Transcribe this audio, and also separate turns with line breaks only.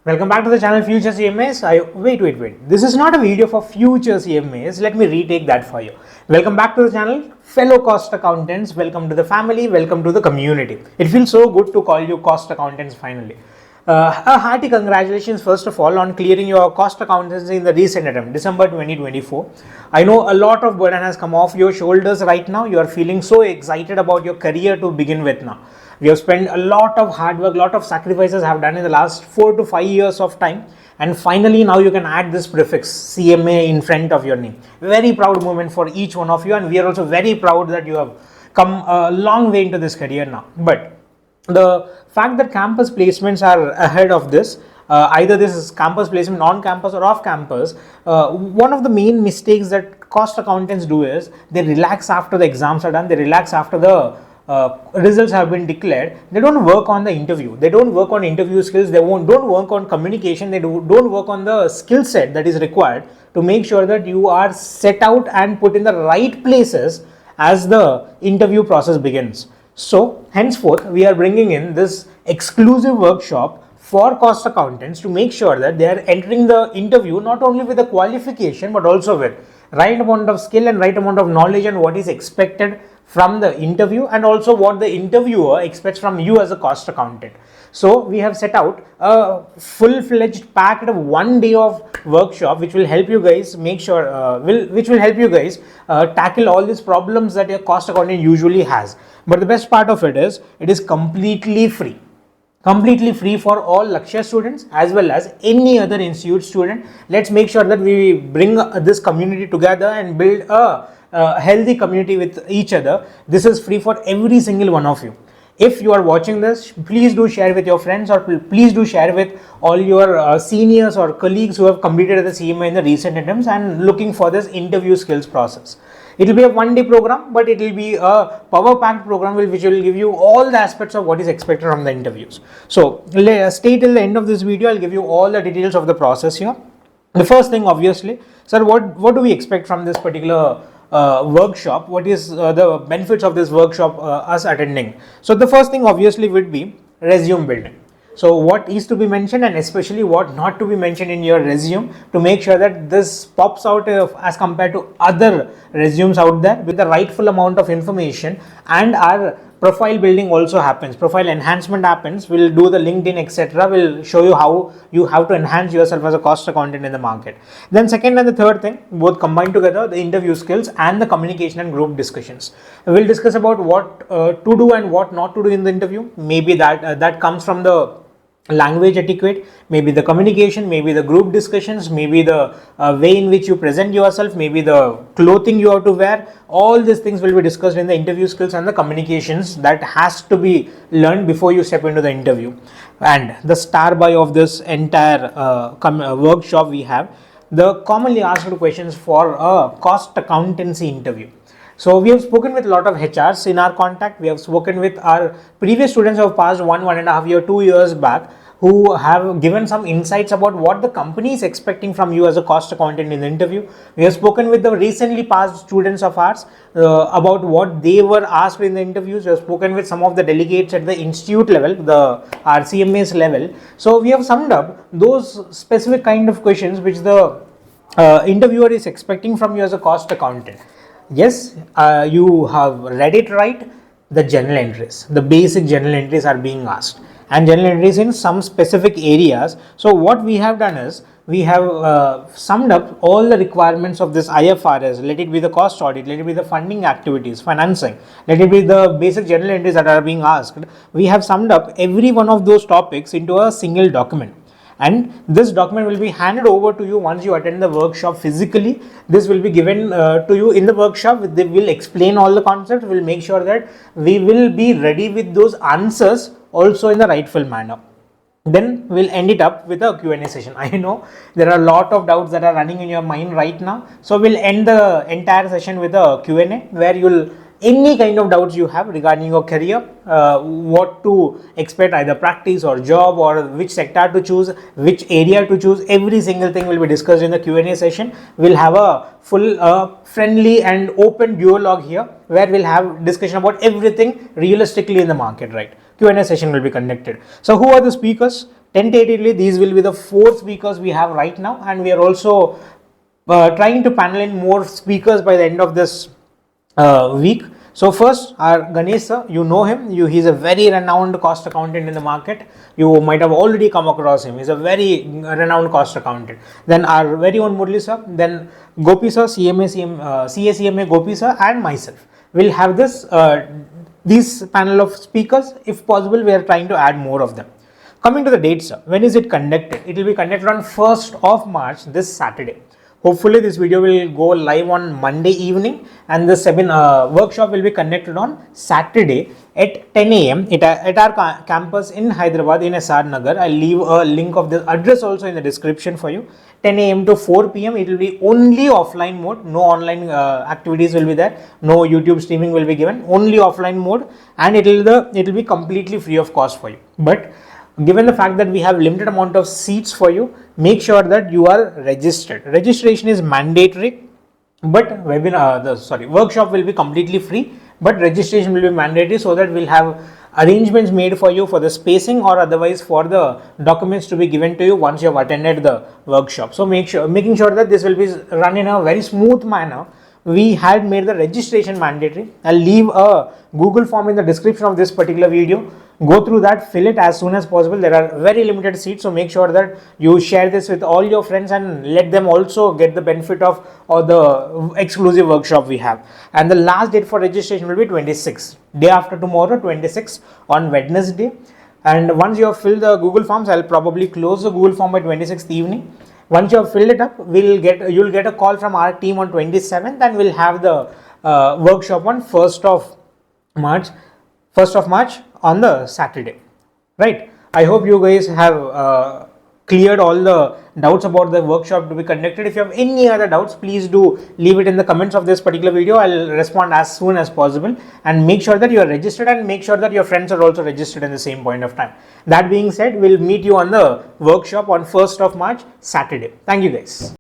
Welcome back to the channel Future CMAs. Wait. This is not a video for future CMAs. Let me retake that for you. Welcome back to the channel, fellow cost accountants. Welcome to the family. Welcome to the community. It feels so good to call you cost accountants finally. A hearty congratulations first of all on clearing your cost accountancy in the recent attempt, December 2024. I know a lot of burden has come off your shoulders right now. You are feeling so excited about your career to begin with now. We have spent a lot of hard work, lot of sacrifices have done in the last 4 to 5 years of time, and finally now you can add this prefix CMA in front of your name. Very proud moment for each one of you, and we are also very proud that you have come a long way into this career now. But the fact that campus placements are ahead of this, either this is campus placement on campus or off campus, one of the main mistakes that cost accountants do is they relax after the exams are done, they relax after the results have been declared. They don't work on the interview, they don't work on interview skills, they don't work on communication, they don't work on the skill set that is required to make sure that you are set out and put in the right places as the interview process begins. So henceforth we are bringing in this exclusive workshop for cost accountants to make sure that they are entering the interview not only with a qualification but also with right amount of skill and right amount of knowledge and what is expected from the interview, and also what the interviewer expects from you as a cost accountant. So we have set out a full-fledged packed 1 day of workshop which will help you guys make sure which will help you guys tackle all these problems that your cost accountant usually has. But the best part of it is completely free. Completely free for all Lakshya students as well as any other institute student. Let's make sure that we bring this community together and build a healthy community with each other. This is free for every single one of you. If you are watching this, please do share with your friends, or please do share with all your seniors or colleagues who have completed the CMA in the recent attempts and looking for this interview skills process. It will be a 1 day program, but it will be a power packed program which will give you all the aspects of what is expected from the interviews. So stay till the end of this video. I'll give you all the details of the process here. The first thing, obviously, sir, what do we expect from this particular workshop? What is the benefits of this workshop us attending? So the first thing obviously would be resume building. So what is to be mentioned and especially what not to be mentioned in your resume to make sure that this pops out as compared to other resumes out there with the rightful amount of information, and our profile building also happens, profile enhancement happens. We'll do the LinkedIn etc. We'll show you how you have to enhance yourself as a cost accountant in the market. Then second and the third thing both combined together, the interview skills and the communication and group discussions. We'll discuss about what to do and what not to do in the interview. Maybe that comes from the language etiquette, maybe the communication, maybe the group discussions, maybe the way in which you present yourself, maybe the clothing you have to wear. All these things will be discussed in the interview skills and the communications that has to be learned before you step into the interview. And the star by of this entire workshop, we have the commonly asked questions for a cost accountancy interview. So we have spoken with a lot of HRs in our contact. We have spoken with our previous students who have passed 1.5 year, 2 years back, who have given some insights about what the company is expecting from you as a cost accountant in the interview. We have spoken with the recently passed students of ours about what they were asked in the interviews. We have spoken with some of the delegates at the institute level, our CMAs level. So we have summed up those specific kind of questions which the interviewer is expecting from you as a cost accountant. Yes, you have read it right. The journal entries, the basic journal entries are being asked, and journal entries in some specific areas. So what we have done is we have summed up all the requirements of this IFRS. Let it be the cost audit, let it be the funding activities, financing, let it be the basic journal entries that are being asked. We have summed up every one of those topics into a single document. And this document will be handed over to you once you attend the workshop physically. This will be given to you in the workshop. They will explain all the concepts. We'll make sure that we will be ready with those answers also in the rightful manner. Then we'll end it up with a Q&A session. I know there are a lot of doubts that are running in your mind right now. So we'll end the entire session with a Q&A where you'll any kind of doubts you have regarding your career, what to expect, either practice or job, or which sector to choose, which area to choose, every single thing will be discussed in the Q&A session. We'll have a full friendly and open duologue here where we'll have discussion about everything realistically in the market, right? Q&A session will be conducted. So who are the speakers? Tentatively, these will be the 4 speakers we have right now, and we are also trying to panel in more speakers by the end of this week. So first, our Ganesh sir, you know him. He's a very renowned cost accountant in the market. You might have already come across him. He's a very renowned cost accountant. Then our very own Murli sir, then Gopi sir, CMA Gopi sir, and myself will have this panel of speakers. If possible, we are trying to add more of them. Coming to the dates, sir, when is it conducted? It will be conducted on 1st of March, this Saturday. Hopefully this video will go live on Monday evening, and the workshop will be conducted on Saturday at 10 a.m. at our campus in Hyderabad in SR Nagar. I'll leave a link of the address also in the description for you. 10 a.m. to 4 p.m. It will be only offline mode. No online activities will be there. No YouTube streaming will be given. Only offline mode, and it will be completely free of cost for you. But given the fact that we have limited amount of seats for you, make sure that you are registered. Registration is mandatory, but workshop will be completely free, but registration will be mandatory, so that we'll have arrangements made for you for the spacing or otherwise for the documents to be given to you once you have attended the workshop. So making sure that this will be run in a very smooth manner, we had made the registration mandatory. I'll leave a Google form in the description of this particular video. Go through that, fill it as soon as possible. There are very limited seats, so make sure that you share this with all your friends and let them also get the benefit of all the exclusive workshop we have. And the last date for registration will be 26th, day after tomorrow, 26th on Wednesday. And once you have filled the Google forms, I'll probably close the Google form by 26th evening. Once you have filled it up, you'll get a call from our team on 27th, and we'll have the workshop on 1st of March on the Saturday, right? I hope you guys have cleared all the doubts about the workshop to be conducted. If you have any other doubts, please do leave it in the comments of this particular video. I'll respond as soon as possible, and make sure that you are registered, and make sure that your friends are also registered in the same point of time. That being said, we'll meet you on the workshop on 1st of March, Saturday. Thank you guys.